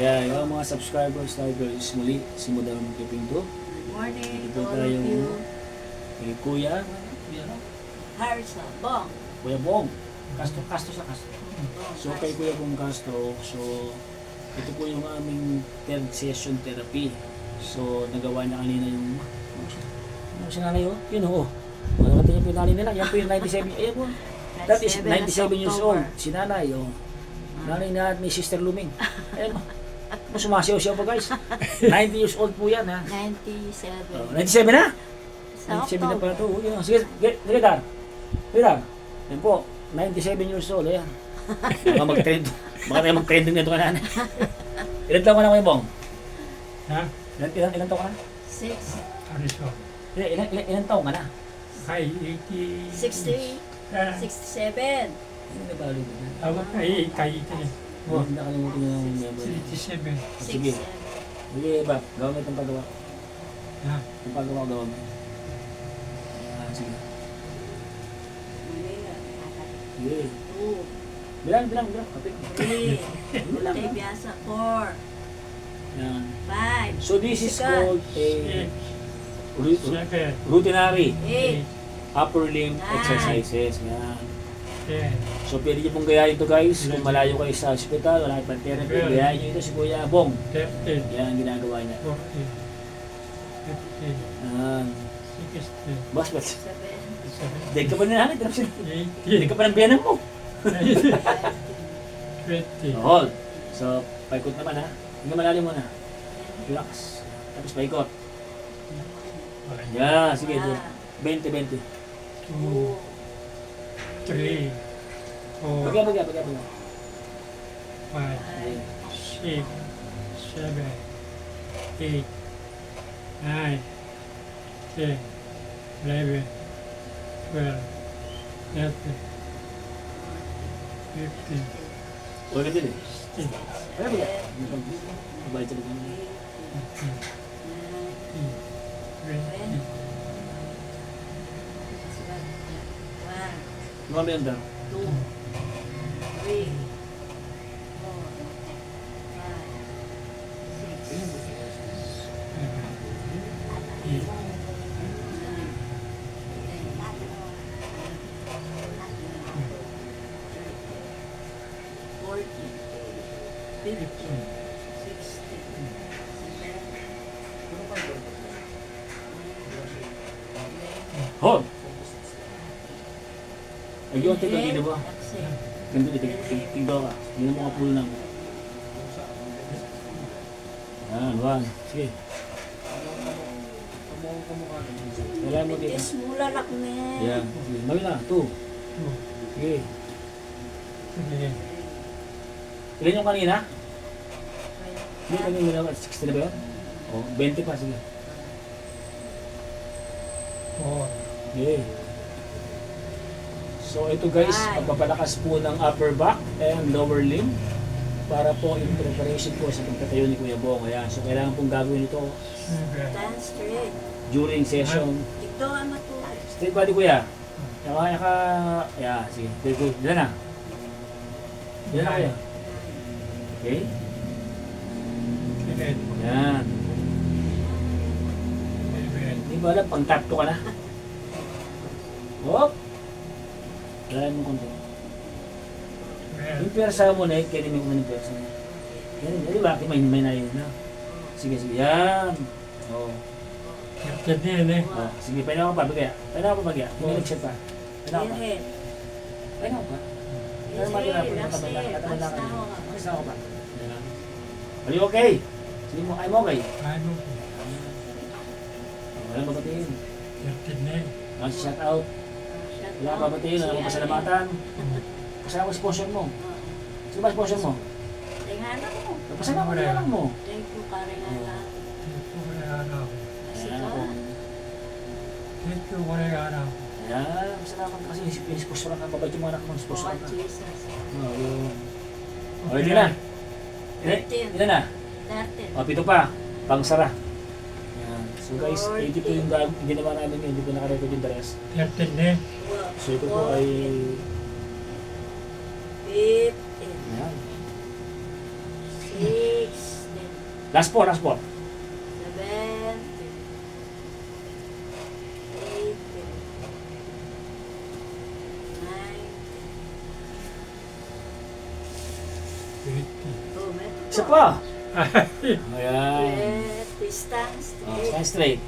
Kaya yung mga subscribers tayo guys, muli, si Madam Kipinto. Good morning Ito to all of tayong you. kay Kuya, Harrison, Bong. Kuya Bong. Castro sa Castro. Bong, So kay Kuya Bong Castro, so ito po yung aming third session therapy. So nagawa niya kanina yung si nanay oh, yun oh. Wala natin yung pinali nila, yan po yung 97, ayun po. That is 97 years old, si nanay oh. Nanay na at may sister Luming. Ayun oh. Sumasayaw-sayaw pa guys. 90 years old po yan ha. 97. Oh, 97 na? Sa 97 na pala October. ito. Oh, yun. Sige, sige Dar. Sige Dar. Yan po, 97 years old. Ayan. Baka mag-trend. Baka tayo mag-trending nito ka na. Ilan taon ka na Kuya Bong? Ha? Ilan taon ka na? 6. Harrison. Ilan taon ka na? Kay 80. 60. Ah, 67. Ano na balo mo? Awak kay ito. Oh, Hindi nakalimutan niyo yung member. 67. Sige. 67. Sige ba, gawin mo itong pagawa. Ha? Itong pagawa gawin mo. Sige. Sige. 2. Bilang. Kapit. 3. Bilang. Tay Biasa, 4. Yan. 5. So this is called a 7. routinary 8. upper limb Nice. exercises. Yan. 10. So pwede nyo pong gayahin ito guys. Kung malayo kayo sa hospital, wala kayong therapy, gayahin nyo ito si Kuya Bong. 13. Yan ang ginagawa niya. 14. 15. Yan. 16. Boss, 7. deg ka pa na namin. Deg 18. ka pa ng biyanan mo. 20. Hold. So, paikot naman ha. Hindi malalim muna. Relax. Tapos paikot. Yan, sige. 20. 2. 3. 4. Bagya. 5. 6. 7. 8. 9. 10. 11. 12. 13. 15. Huwag ka din eh. 16. Bagya. Mabait sa bagay. 20. 1. Lumami yung daw. 2. 3. 4. 5. 6. 7. 8. 9. 10. 11. 12. 13. 14. 15. 16. 17. 18. Hold. Ayun, tignan dito ba? Ganito dito. Tignan ka. Hindi na mga pull lang. Yan, 1. Sige. Wala mo dito. Is mula lang na. Yan. Sige. Mawin na. 2. Sige. Ilan yung kanina? Hindi kanina na 60 na ba yun? O, 20 pa. Sige. 4. Okay. So ito guys, pagpapalakas po ng upper back and lower limb para po in preparation po sa pagtatayo ni Kuya Bong. Ayan. So kailangan pong gagawin ito Stand straight. during session. Dito ang matulog. Straight body Kuya. Yaka. Yeah, sige. Very good. Diyan na. Diyan na Kuya. Okay. Yan. Hindi ba alam, pang tatlo ka na. Hop. Dalayan mo konti. Yung persa mo na, kaya namin kung yung persa mo. Yan, di ba? May nayin na. Sige. Yan. Oo. Sige, painaw ka pa, bagaya. Painaw ka pa, bagaya. Pumilig siya pa. Painaw ka pa. Inhale. Painaw ka. Pero matulapin yung katamalakan niyo. Malis na ako pa. Are you okay? Sige mo, I'm okay. Wala babatiin. Shout out. Wala ka babatiin, wala kang pasalamatan. Kasama ko sponsor mo. Sino ba sponsor mo? Tingnan mo. Pasalamat na lang mo. Thank you, Karengala. Kasi Ayan ako. Ayan, pasalamat kasi inisponsoran ka. Mabait yung mga anak mo, inisponsoran ka. Jesus. Oo, yun. Okay, di na. Ilan na? 13. O, 7 pa. Pangsara. Ayan. So guys, 80 po yung ginawa namin ngayon. Hindi po nakarecord yung the rest. So ito po ay... 15. Ayan. 6. Last 4, last 4. 7, 8, 9. 20. Oh, may Isa pa. Ayan. Distance. Oh, stand straight.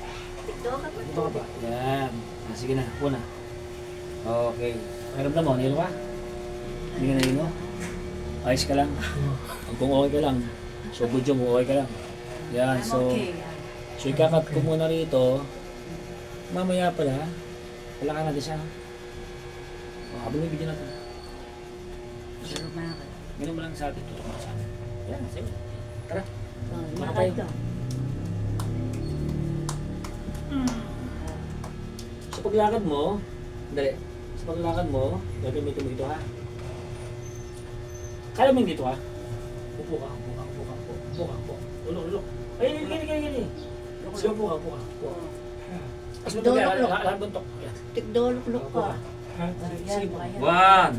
Tikdo ka pa. Ito ka pa. Ayan. Ah, sige na, una. Okay. Pakiramdam mo, nilo ka? Hindi ka nahilo? Ayos ka lang. Kung okay ka lang. So, budyo mo, okay ka lang. Yan, I'm so... okay. So, ikakat ko muna rito. Mamaya pala, palaka natin siya. Habang may video natin. Pero bakit? Ganun mo lang sa atin, tutok mo sa atin. Yan, sige. Tara. Oh, Mga bakit tayo. to? Sa paglakad mo, dali. Sa paglakad mo, gagamitin mo dito ha. Kaya mo yung dito ha. Upo ka, upo ka, upo ka, upo ka, upo. Ulok. Ay, gini. Sige, upo ka, upo ka. Upo ka. Mas buntok yan, lahat buntok. Yan. Tikdo-luk-luk Upo ka. ka. Ayan, Sige po. ayan.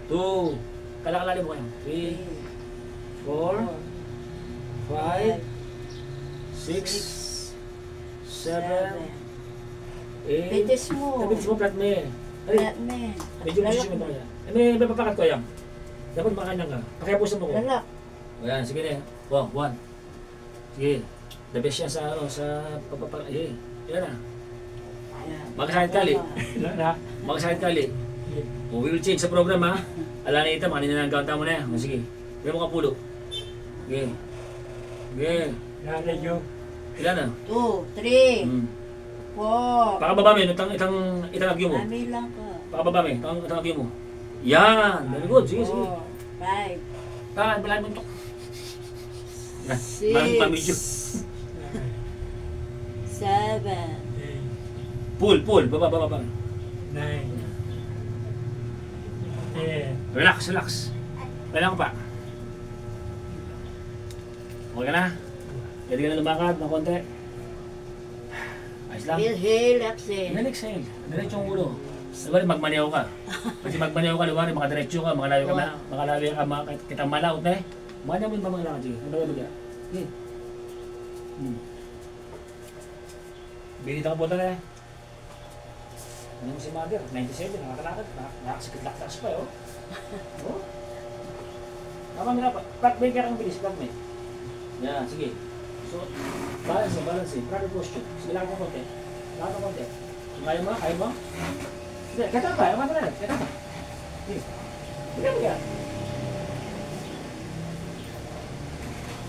1, 2, kalakalalim mo kayo. 3, 4, 5, 6, 7, 8. Bitis mo. Bitis mo, flat me. Ay, Lalak me. medyo position mo kaya. May papakat ko yan. Dapat makanya ka. Pakiapusan mo ko. Lalak. Ayan, sige na. 1. Sige. The best yan sa ano, sa papapak. Yan na. Ayan. Magkasakit kali. Lala. Magkasakit kali. We will change sa program ha. Ala na ito, mga ninanagawan tamo na yan. O, sige. May mga pulo. Sige. Sige. Lala yo. Ilan na? 2, 3, Hmm. 4. Pakababa mo yun, itang agyo mo. Kami lang ka. Pakababa mo yun, itang agyo mo. Yan. Very good. Sige. 5, Balay mo ito. 6, Pamidyo. 7, Pull. Baba. 9. 10. Relax. Kailangan pa. Okay ka na? Pwede ka na lumakad ng konti. Ayos lang. inhale, exhale. Exhale. Diretso ang ulo. Sabali, magmaneho ka. Kasi magmaneho ka, luwari, makadiretso ka, makalayo ka na, makalayo ka, kitang malaot na eh. Mga mo yung pamangalakan, sige. Ano ba? Okay. Binita ka po na eh. Ano mo si Mother? 97, nakakalakad. Nakakasakit-lakas pa eh, oh. Oh. Tama mo na pa. Flatmate ka kang bilis, flatmate. Yan, sige. So, balance. Proper posture. Sige, lakad mo konti. Lakad mo konti. So, kaya mo? Hindi, kata pa. Kata na. Sige. Sige.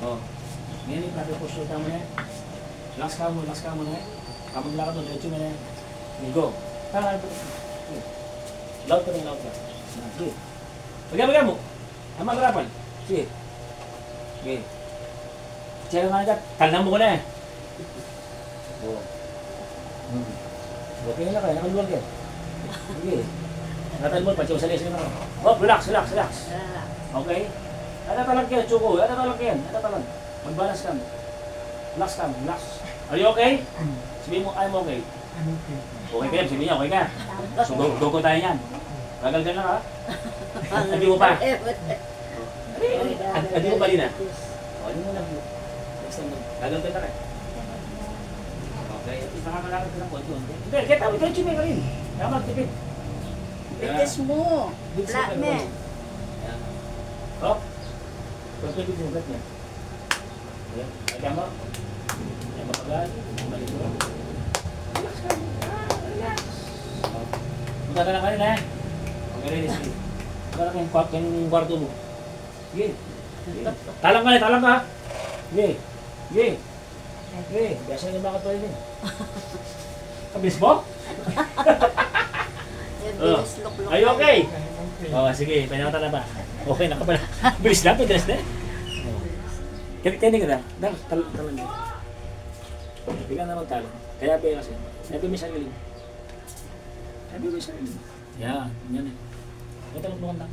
Oh. Ngayon yung proper posture tama na. Relax ka mo na. Kamang lakad mo, diretso mo na. Go. Tara. Laut ka. Sige. Baga mo. Ang magarapan. Sige. Sige. Siya nga agad. Kalnang mo ko na eh. Oo. Okay na kayo. Nakaluwag yan. Sige. Natal mo. Patsiw sa lesin mo. Oh, relax. Lalak. Okay? Ano talag yan, Chuko? Ano talag yan? Mag-balance ka. Relax. Are you okay? Sabihin mo, I'm okay. Ano okay? Okay ka yan. Sabihin niya, okay ka. So, go tayo yan. Gagal ka na ha? Adi mo pa. Adi mo pa rin ha? O, adi mo na. Next time, gagal ka na rin. Okay, at least nakakalakad ka ng konti. Hindi, get out. Diretso mo ka rin. Kaya magtipid. Bitis mo. Flat me. Yan. Hop. Perfect yung flat niya. Ayan. Kaya mo. Ayan, mapagal. Balik mo. Relax ka. Relax. Punta ka na kanina eh. Okay, ready, sige. Punta ka yung kwarto mo. Sige. Talang ka. Sige. Biasa yung mga toy din. Kabilis mo? Bilis luk-luk. Are you okay? Okay. Oh, sige, pinakata na ba? Okay na ka pala. Bilis lang, pinas na. Kaya ka na. Talang niyo. Hindi ka na magtalang. Kaya pa kasi. Sabi mo sarili. Yan eh. Ito mo lang.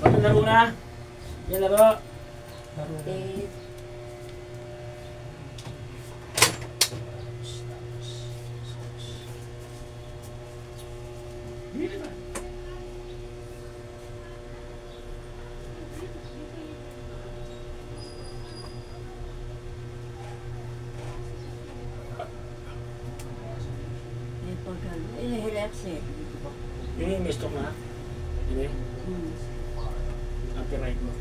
Ano laro na? Yan laro. Eight. sakit mo?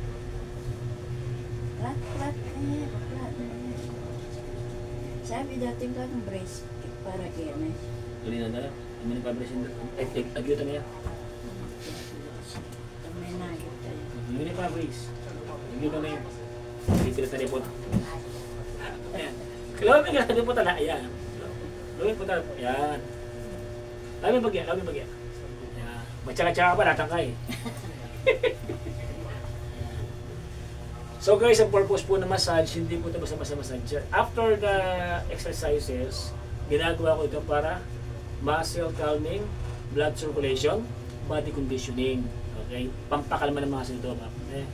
Flat, flat eh. Flat eh. Sabi dating ka ng brace para kaya Tuloy na dala. Ano ni vibration? Agyutan niya. May nagit tayo. Ano ni vibration? Agyutan na yan. Pipilit na rin po. Ayan. Kalawin ka na po tala. Ayan. Kalawin po tala. Ayan. Lawin bagya. Lawin bagya. Ayan. Matsaka-tsaka pa natangkay. So guys, ang purpose po ng massage, hindi po ito basta-basta massage. After the exercises, ginagawa ko ito para muscle calming, blood circulation, body conditioning. Okay? Pampakalma ng mga muscle ito. Eh.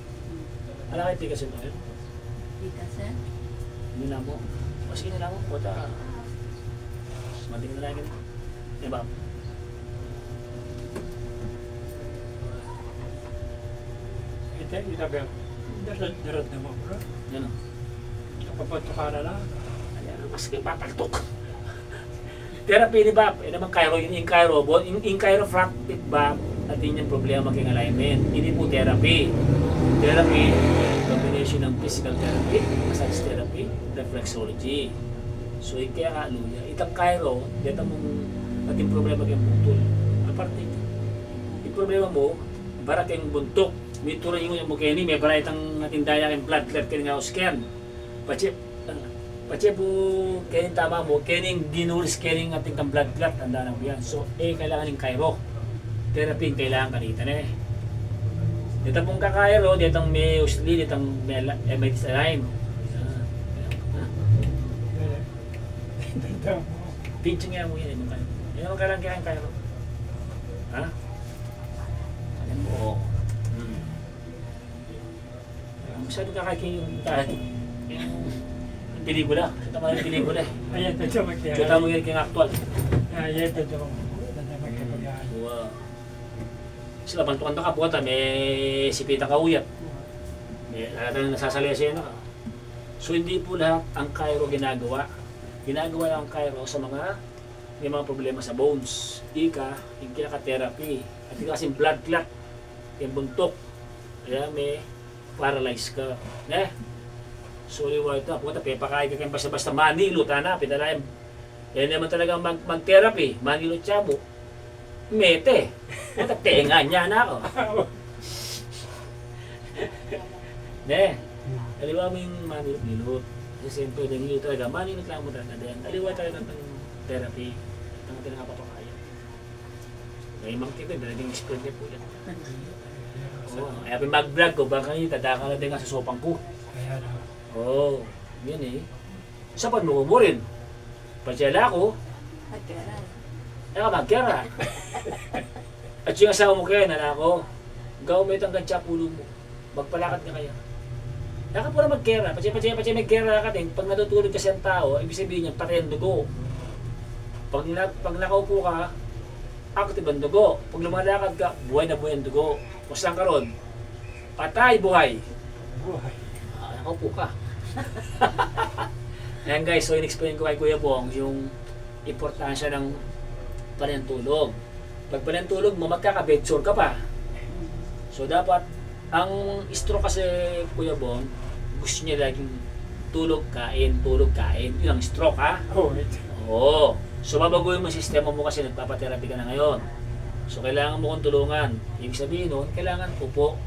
Alam kayo, tigas ito. Eh? Di kasi. Hindi na mo. O sige na lang mo. Puta. Mating na lang yun. Eh ba? Ito yung itagal. Darad naman bro. Yan o. Kapapatok ka na lang. Ayan, mas kayo pataltok. Therapy ni Bob, eh naman Cairo, yung Cairo, yung chiropractic Bob, natin yung problema king alignment. Hindi po therapy. Therapy, combination ng physical therapy, massage therapy, reflexology. So, kaya nga, luya. Itang Cairo, dito mong natin problema kayong putol. Aparte, yung problema mo, bara kayong buntok. May tuloy yung mukha ni, may bara itang natin daya kayong blood clot kaya nga scan. Pache po, kaya tama mo, kaya yung dinulis kaya yung ating kang blood clot, tanda na po yan. So, kailangan yung Cairo. Therapy, kailangan kanita na eh. Dito pong ka-Cairo, dito may usli, dito may MIT-Align. Pinching nga mo yan, yung Cairo. Yan naman kailangan kaya yung Cairo. Ha? Alam mo, oo. Masyado kakaking yung pelikula. Ito pa yung pelikula eh. Ayan, ito magkaya. Kita mo yung actual. Ayan, ito magkaya. Wow. Sila bantukan na ka po may sipita ka uyat. May lahat na nasasalaya siya na. So hindi po lahat ang Cairo ginagawa. Ginagawa lang ang Cairo sa mga may mga problema sa bones. Ika, yung kinaka-therapy. At ika kasing blood clot. Yung buntok. Kaya may paralyzed ka. Ne? So liwa ito. Puta, pepakain ka kayong basta-basta manilo. Tana, pinalayan. Yan naman talagang mag-therapy. Manilo tsabo. Mete. Puta, tenga niya na ako. Ne? Aliwa mo yung manilo. Kasi siyempre, nangilo talaga. Manilo lang mo talaga. Aliwa talaga ng therapy. Ang pinakapapakayan. May mangkita, talagang expert niya po yan. Oo, kaya mag-vlog ko, baka kayo tadaka na din nga sa sopang ko. Ayan. Oo, yan eh. Sapat mo mo rin. Pasyala ako, Agara. magkara. At yung asawa mo kaya na ako, gawin mo itang gantsa pulo mo. Magpalakad ka kaya. Naka po na magkera. Patsya magkera ka din. Pag natutulog kasi ang tao, ibig sabihin niya, patay ang dugo. Pag nakaupo ka, active ang dugo. Pag lumalakad ka, buhay na buhay ang dugo. Kung saan ka ron? Patay, buhay. Buhay. Nakaupo ka. Ayan guys, so in-explain ko kay Kuya Bong yung importansya ng panentulog. Pag panentulog mo, magkaka-bedsore ka pa. So dapat, ang stroke kasi Kuya Bong, gusto niya laging tulog, kain. Yun ang stroke ha. Oh, ito. Oo. So babaguhin mo yung sistema mo kasi nagpapatherapy ka na ngayon. So kailangan mo kong tulungan. Ibig sabihin nun, kailangan upo.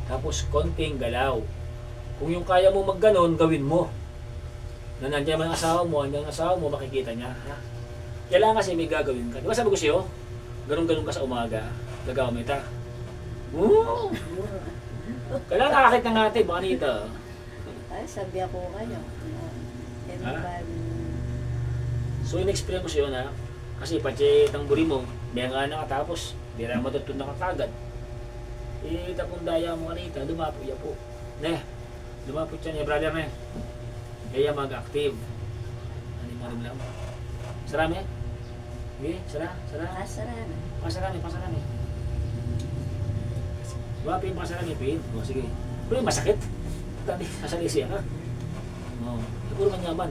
Tapos konting galaw. Kung yung kaya mo magganon, gawin mo. Na nandiyan ang asawa mo, makikita niya. Ha? Kailangan kasi may gagawin ka. Di ba sabi ko sa'yo, ganun-ganun ka sa umaga, gagawin mo ita. Woo! Kailangan nakakita ng natin, baka nita. Ay, sabi ako kayo. So in-explain ko sa'yo na, kasi pati tangburi mo, may nga nakatapos, di na matutun na kakagad. Tapong daya mo kanita, lumapo ya po. Ne, lumapo siya niya, brother ne. Kaya mag-active. Ano yung marim lang? Sarami? Okay, sara. Pasarami. Lumapo yung pasarami, Pin. O, sige. Pero yung masakit. Tadi, sasali siya ha. O, puro manyaman.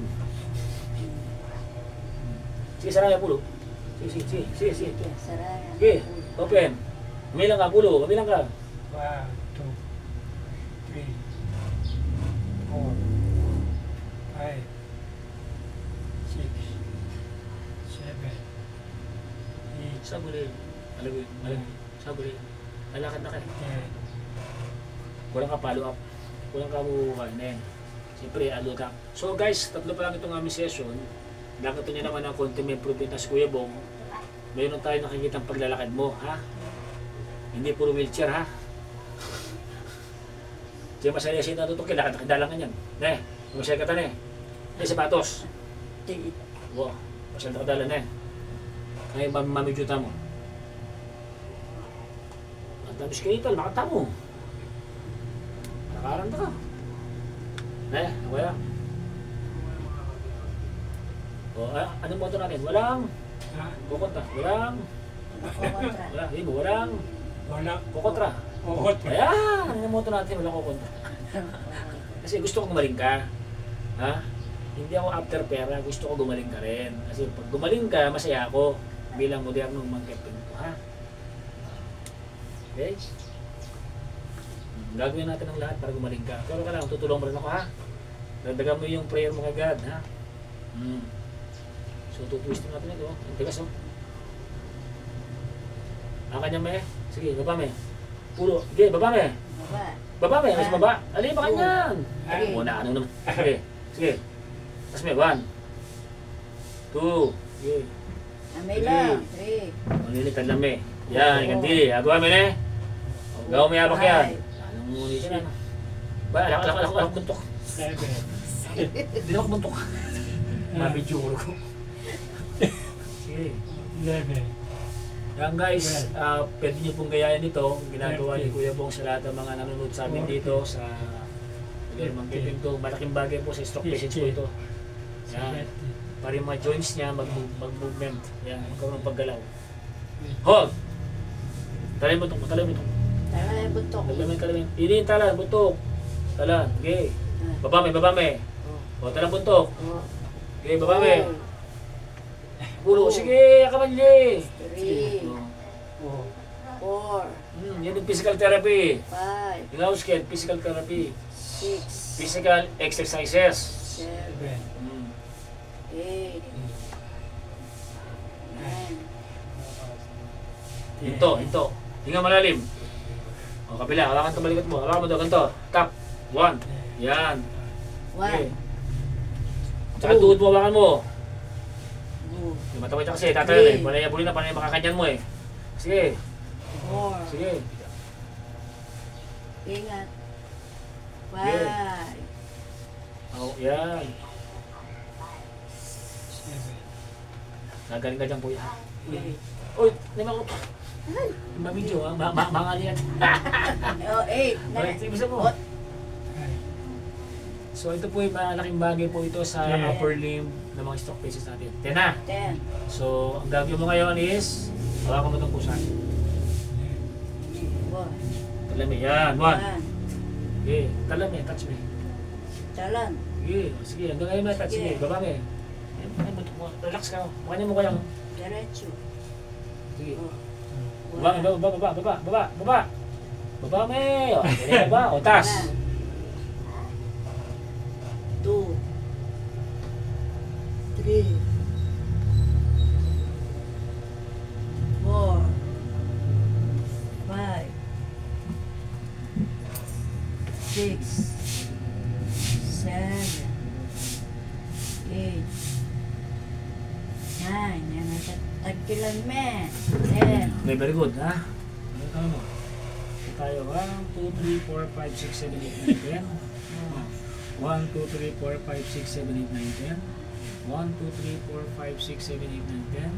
Sige, sarami pulo. Sige. Saraya. Okay, open. Umilang ka, pulo. Umilang ka. 1, 4, 5, 6, 7, 8, Sabuli. Alawin. Alawin. Sabuli. Lalakad na kayo. 10, Walang ka follow up. Walang ka mukain. Siyempre, alot ka. So guys, tatlo pa lang itong aming session. Nakita niya naman ang konti may improvement na si Kuya Bong. Mayroon tayo nakikita ang paglalakad mo, ha? Hindi puro wheelchair, ha? Siya masaya siya natutok, lakad-lakad lang yan. Ne, masaya ka ta, ne. Ne, sapatos. Di. Wow, masaya ka dalan, ne. Kaya mamidyuta mo. Ang dami skeletal, makata mo. Nakaranda ka. Ne, kuya. O, anong motor natin? Walang ha? kukontra. Walang, Kukontra. hindi mo, walang Wala. kukontra. Oo. Ayan, ang motor natin, walang kukontra. Kasi gusto ko gumaling ka. Ha? Hindi ako after pera, gusto ko gumaling ka rin. Kasi pag gumaling ka, masaya ako bilang modernong mag-captain ko, ha? Okay? Gagawin natin ang lahat para gumaling ka. Pero ka lang, tutulong mo rin ako, ha? Dagdagan mo yung prayer mo kay God, ha? So, tutwistin natin ito. Ang tigas, oh. Ang kanya, me. Sige, baba, me. Puro. Sige, baba, me. Baba. Baba, me. Mas baba. Ali, baka niyan. Three. Muna, ano naman. Sige. Sige. Tapos, me. 1. 2. Sige. Amay lang. 3. Manilitan lang, me. Yan, ganti. Agawa, me, ne. Gawa mo yabak yan. Anong ngunit yan? Ba, alak, buntok. 7, Hindi na ako buntok. Mabidyo ko. Sige. 11, Yan guys, pwede niyo pong gayahin ito. Ginagawa ni Kuya Bong sa lahat ng mga nanonood sa amin dito sa Mga Kipim to. Malaking bagay po sa stroke patients po ito. Yan. 70, Para yung mga joints niya mag-movement. Yan, magkaroon ng paggalaw. Hold! Talay mo ito, talay mo ito. Tara yung buntok. Talay mo. Ini yung talan, buntok. Talan, okay. Babame, babame. O, talan buntok. Oh. Okay, babame. Pulo, sige, akamalye. 3. 4, 4. Yan yung physical therapy. 5. Yung house kid, physical therapy. 6. Physical exercises. 7, 8. 9. Ito. Hinga malalim. O, kabila, hawakan ito balikat mo. Hawakan mo ito, ganito. Tap. 1. Yan. 1. Tsaka tuhod mo, hawakan mo. 2. Yung matawid ka kasi, tatalan eh. Panay makakanyan mo eh. Sige. 4. Sige. Ingat. 5. Oh, yan. 7, Nagaling ka dyan po yan. 8. Uy, naman ko. Mabidyo ha. Mangali yan. Oh, 8. Alright, sige mo. 5, So ito po yung malaking bagay po ito sa Yeah. upper limb ng mga stroke patients natin. 10 na. 10. So ang gagawin mo ngayon is hawakan mo itong pusa. 1. Talami. Yan. 1. 1. Okay. Talami. Touch me. Talan. Sige. Sige. Hanggang ngayon may touch. Sige. Sige. Baba me. Relax ka. Mukha niyo mo kayang. Diretso. Sige. Oh. Baba. Baba me. O. Baba. O. Tas. 2. 3. 4. 5. 6. 7. 8. 9. Yan ang tagkilan me. 10. Okay. Very good. Ha? Ano tayo mo? Ito tayo. 1, 2, 3, 4, 5, 6, 7, 8, 9, 10. 1, 2, 3, 4, 5, 6, 7, 8, 9, 10. 1, 2, 3, 4, 5, 6, 7, 8, 9, 10.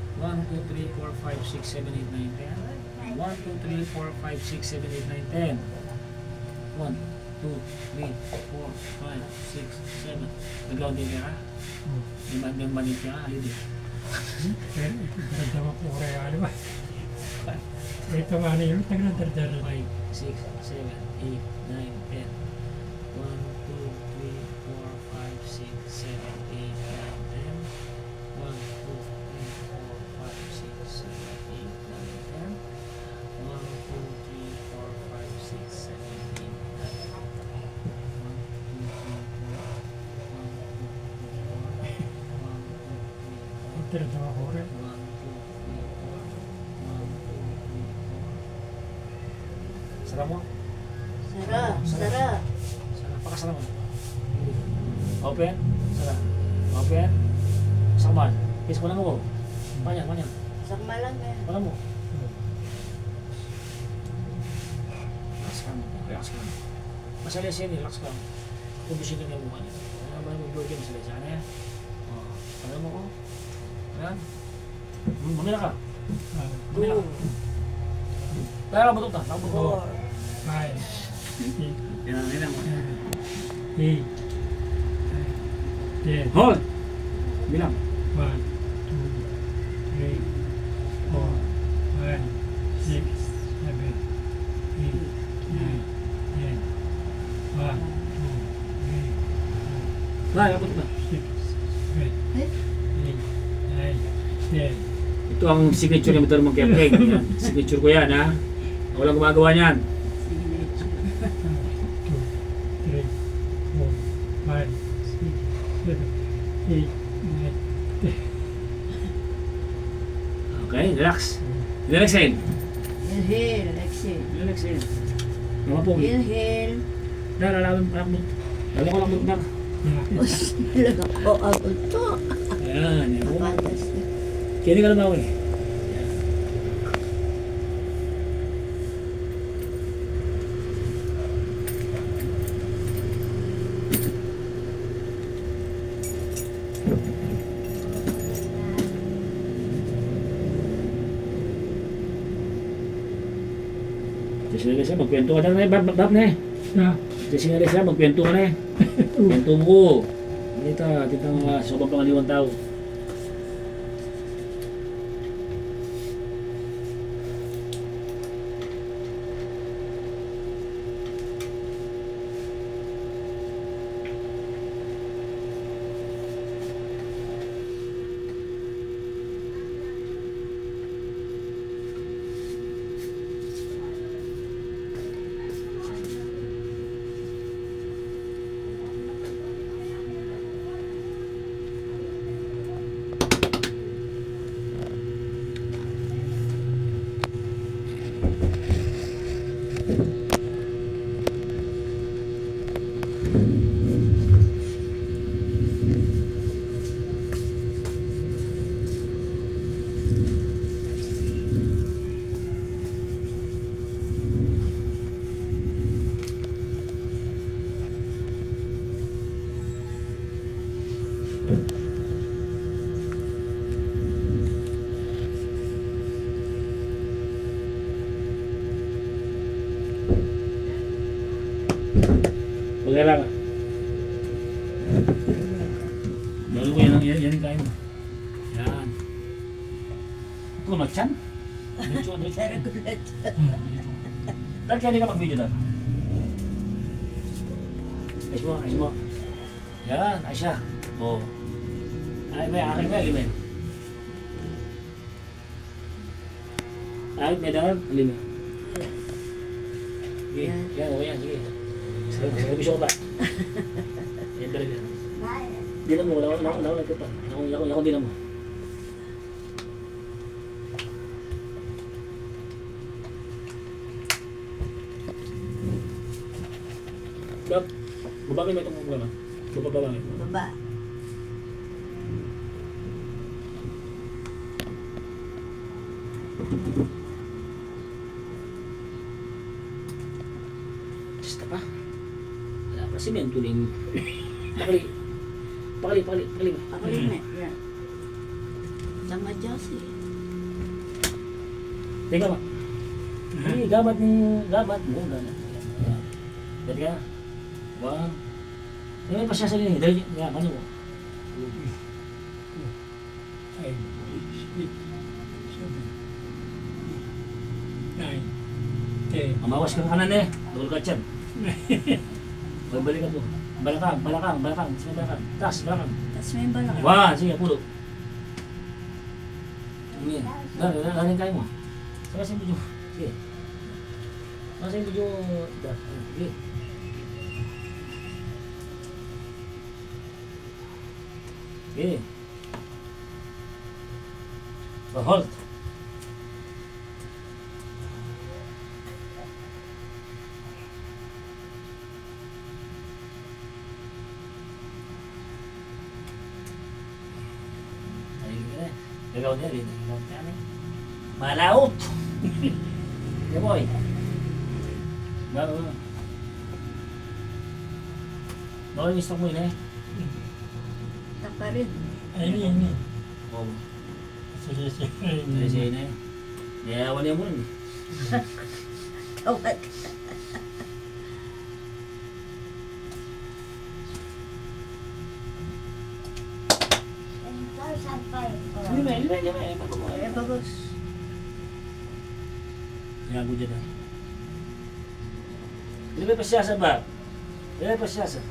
1, 2, 3, 4, 5, 6, 7, 8, 9, 10. 1, 2, 3, 4, 5, 6, 7, 8, 9, 10. 1, 2, 3, 4, 5, 6, 7. Nagaw din niya ha? Yung manit niya ha? Hindi. ganda mo po kaya ano ba? Ito nga na yun, nagdadardara. 5, 6, 7, 8, 9, 10. 1, 2, 3, 4, 5, 6, 7, 8, 9, 10. 1, 2, 3, 4, 5, 6, 7, 8, 9, 10. 1, 2, 3, 4, 5, 6, 7, 8, 9, 10. 1, 2, 3, diretso ako rin. 1, 2, 3, 4. 1, 2, 3, 4. Sarap mo? Sarap, sarap. Sarap. Pakasara mo. Open. Sarap. Open. Sakman. Kiss ko lang mo. Panyan. Sakma lang eh. Wala mo. Relax ka mo. Masalis yan, relax ka. Kondisyon ka ng mukha niya. Ano ba yung mag-work yung masalis? Ano yan? Alam mo ko? Ayan. Mamila ka. Mamila ka. Kaya ka butok na. Nakabutok. 4. 5, 6, Yan mo. 8, 10. Hold! Bilang. 1, 2, 3, 4, 5, 6, 7, 8, 9, 10. 1, 2, 3, 4, Kaya ka butok na. 6, 7, 8, 9, 10. Ito ang signature ni Motor Magkepeng. Yan. Signature ko yan, ha? Walang gumagawa niyan. 2, 3, 4, 5, 6, 7, 8, 9, 10. Okay, relax. Relaxin. Inhale, exhale. Relaxin. Mga po. Inhale. Lalawin anak mo. Lalo ko lang mo na. Talaga po ako to. Ayan. Fantastic. Kini ka lang ako eh. Sige siya, magkwento ka na bab na eh. Sige siya, magkwento ka na eh. Kwento mo ko. Kita nga sobrang pangaliwan tao. Magala ka. Bago ko yan yung kain mo. Yan. Ito ka magchan? Diretso. Dahil kaya di ka mag-video doon. Ayos mo. Yan, ayos siya. Oo. Ay, may akin ka, limen. Ay, may dahan, limen. Sige, yan, okay yan, sige. Sige, gusto ko ba? Yan talaga. Di na mo, wala ko nagkita. Ako di na mo. Dap, babangin mo itong problema. Babangin. Baba. Basta pa. Wala pa simento rin. Pakali ba? Ako rin eh. Yan. Sama Josie. Teka ba? Hindi, gamat mo. Gamat. Dali ka. One. May pa siya sa linya. Dali ka. Mano mo. 5, 6, 7, 8, 9, 10. Amawas ka ng kanan eh. Dukol ka dyan. Balikan mo. Balakang. Sige, balakang. Taas, balakang. Tapos may balak. One. Sige, pulo. Sige. Daling kain mo. Saka sa video. Sige. Saka sa video. Sige. Sige. So, hold. Gagaw niya rin. Gagaw niya rin. Malaot! Hey boy. Gagaw. Bawal yung stock mo yun eh. Tapa rin. Ay, ini. Oh, Sige. kasi na eh. Yayawan niya mo rin eh. Tawad. Hindi ba? Eh, bagos. Yago dyan ah. Hindi ba pasyasa ba? Hindi ba pasyasa?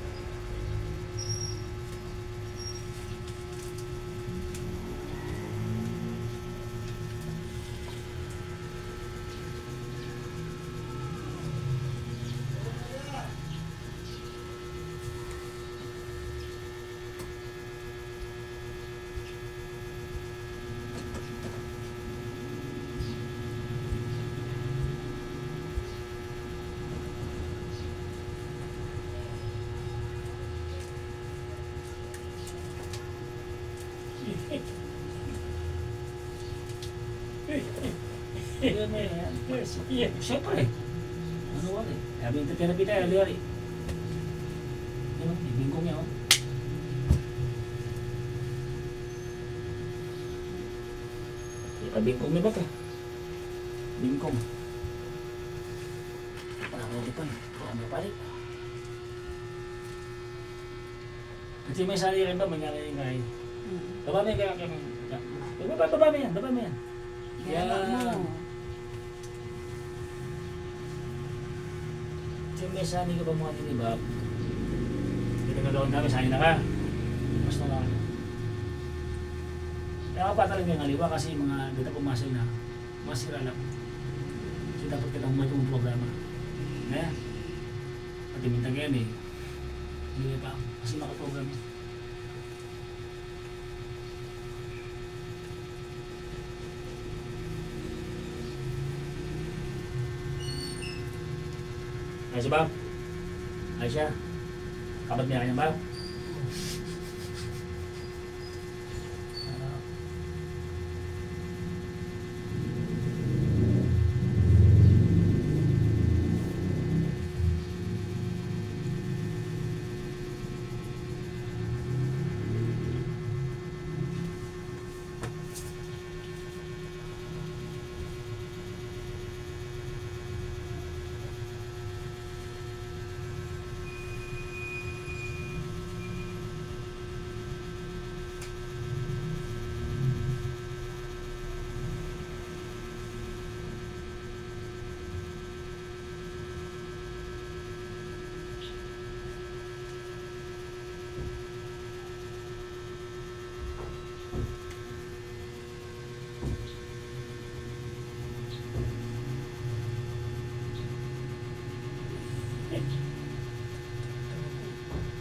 Yan na yan. Yes, siyempre. Ano wala eh. Sabi yung therapy tayo, liwari. Ano, ibingkong niya oh. Ibingkong niya ba ka? Bingkong. Parang may dipan. Parang may palit. Kasi may sali rin ba, mangyari yung ngayon. Baba mo yan, kaya baba mo yan, baba mo yan. Yan mo. Kasi may sani ka ba mga tinibab? Pinagalawan namin, sani na ka. Basta na. Kaya ka pa talaga yung haliwa kasi mga dito pumasok na masira lang. Kasi dapat kitang may itong programa. Kaya, pati mintang yan eh. Hindi pa, kasi makaprogram eh. Ayos ba? Ayos siya. Kapat niya kanya ba?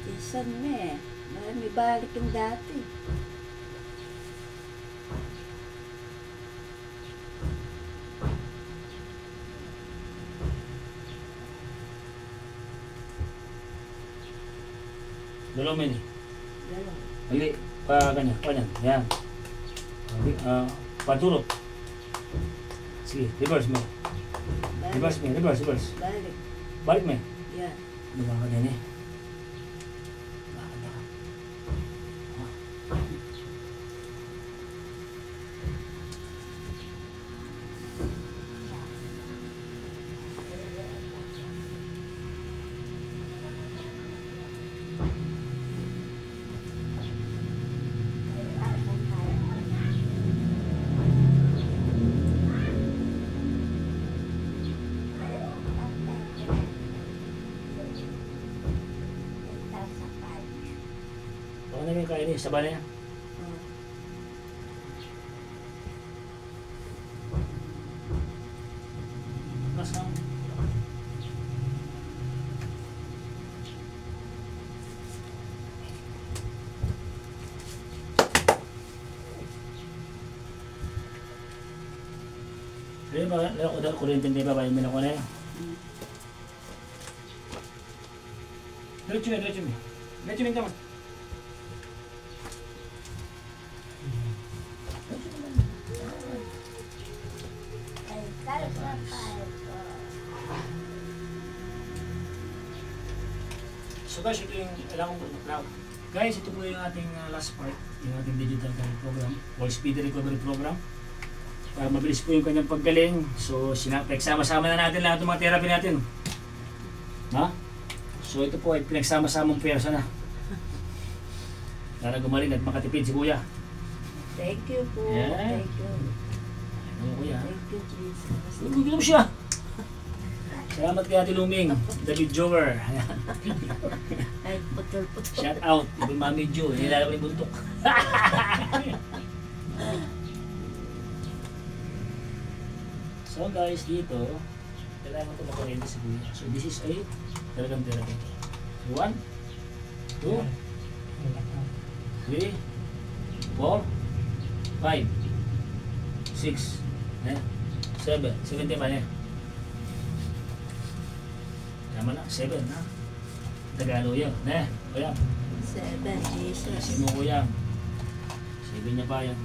Tisan mo eh. May balik yung dati. Dalaw mo yun eh. Dalaw. Hali, pa ganyan, ganyan. Yan. Paturot. Sige, reverse mo. Reverse mo, reverse. Balik. Balik mo. Yan. Ano ba ka din eh? Bakit ka? Baka namin kaya niya, sabay na yan. Oh. Nasa Lalo ko dahil kuryente hindi ba, bayan mo na ko na yan. Diretso mo, diretso mo. Diretso mo yung tama. So guys, ito yung kailangan ko now. Guys, ito po yung ating last part, yung ating digital therapy program, or speed recovery program. Para mabilis po yung kanyang paggaling. So, pinagsama-sama na natin lahat ng mga therapy natin. Ha? So, ito po ay pinagsama-samang pwersa na. Para gumaling at makatipid si Kuya. Thank you po. Yeah. Thank you. Ano Kuya? Thank you, Jesus. Bigyan mo siya. Salamat kay Ate Luming, David Jower. Ay, putol-putol. Shout out, Ibang Mami Jo, nilala ko yung buntok. So guys, dito, kailangan ito makarente sa Kuya. So this is a talagang therapy. 1, 2, 3, 4, 5, 6, 7. 70 pa niya. Tama na, 7 ha. Tagalog yun. Kuya. 7, Jesus. Kasi mo Kuya. 7 niya pa yan.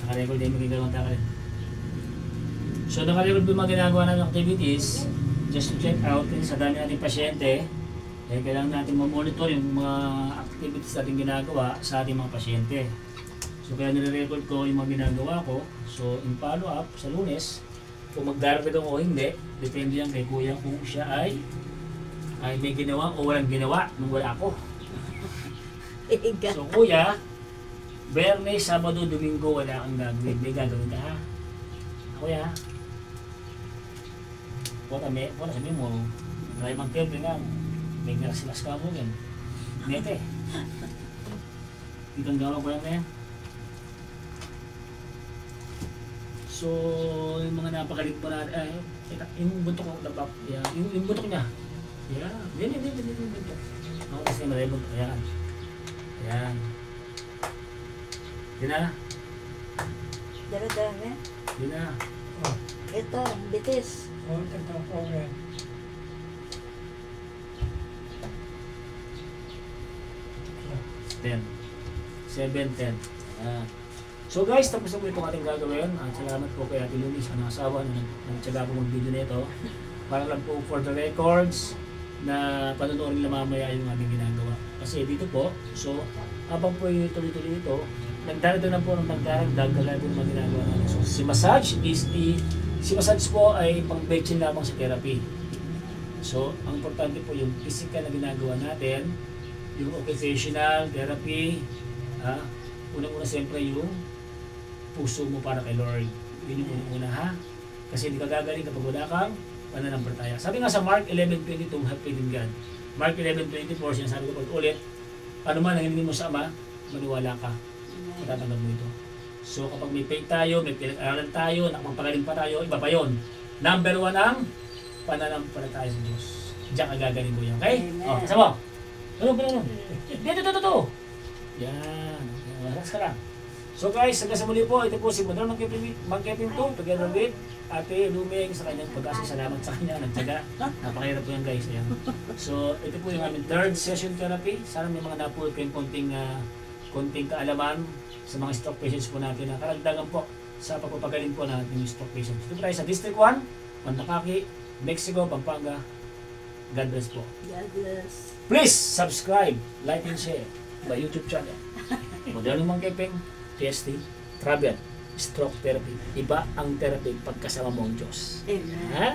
Nakarecord din mo kagawang takal. So nakarecord yung mga ginagawa namin activities just to check out sa dami nating pasyente. Kailangan natin ma-monitor yung mga activities natin ginagawa sa ating mga pasyente. So kaya nire-record ko yung mga ginagawa ko. So in follow-up sa Lunes, kung magdaragdag o hindi, depende yan kay Kuya kung siya ay may ginawa o walang ginawa nung wala ako. So Kuya, Bernes, Sabado, Domingo, wala kang gagawin. May gagawin ka ha? Kuya, wala sabi mo, maraming mag-temple nga, may nasilas ka mo yan. Nete. Itong gawin ko yan na yan. So, yung mga napakalit po na, yung buntok ko, yung buntok niya. Yan, yung buntok. Ako kasi maraming buntok, ayan. Ayan. Yan na. Dara-dami. Yan na. Ito, bitis. Oh, ito po. 10. 7, 10. Ayan. So guys, tapos na po itong ating gagawin. At salamat po kay Ate Lumis, ang asawa na nagtsaga po mag-video nito. Para lang po for the records na panonoorin nila mamaya yung ating ginagawa. Kasi dito po, so habang po yung tuloy-tuloy ito, nagdaragdag na po ng nagdaragdag kagaya po ng mga ginagawa natin. So si massage po ay pang-betchin lamang sa therapy. So ang importante po yung physical na ginagawa natin, yung occupational therapy, unang-una siyempre yung puso mo para kay Lord. Yun yung unang-una ha. Kasi hindi ka gagaling kapag wala kang pananampalataya. Sabi nga sa Mark 11:22, have faith in God. Mark 11:24, sinasabi ko ulit, ano man ang hiningin mo sa Ama, maniwala ka. Matatanggap mo ito. So kapag may faith tayo, may pinag-aralan tayo, nakapagpagaling pa tayo, iba pa yun. Number 1 ang pananampalataya sa Diyos. Diyan ka gagaling mo yan. Okay? Amen. Sama. Ano? Dito. Yan. Relax ka lang. So guys, hanggang sa muli po, ito po si Madam Magkeping 2, together with Ate Luming sa kanyang pag-asa. Salamat sa kanya, nagtyaga. Napakahirap po yan guys. Ayan. So ito po yung aming third session therapy. Sana may mga napulot kayong konting kaalaman sa mga stroke patients po natin na karagdagan po sa pagpapagaling po natin yung stroke patients. Ito po tayo sa District 1, Mandakaki, Mexico, Pampanga. God bless po. God bless. Please subscribe, like and share my YouTube channel. Modernong Magkeping, PST, Travel, Stroke Therapy. Iba ang therapy pagkasama mo ang Diyos. Amen. Ha?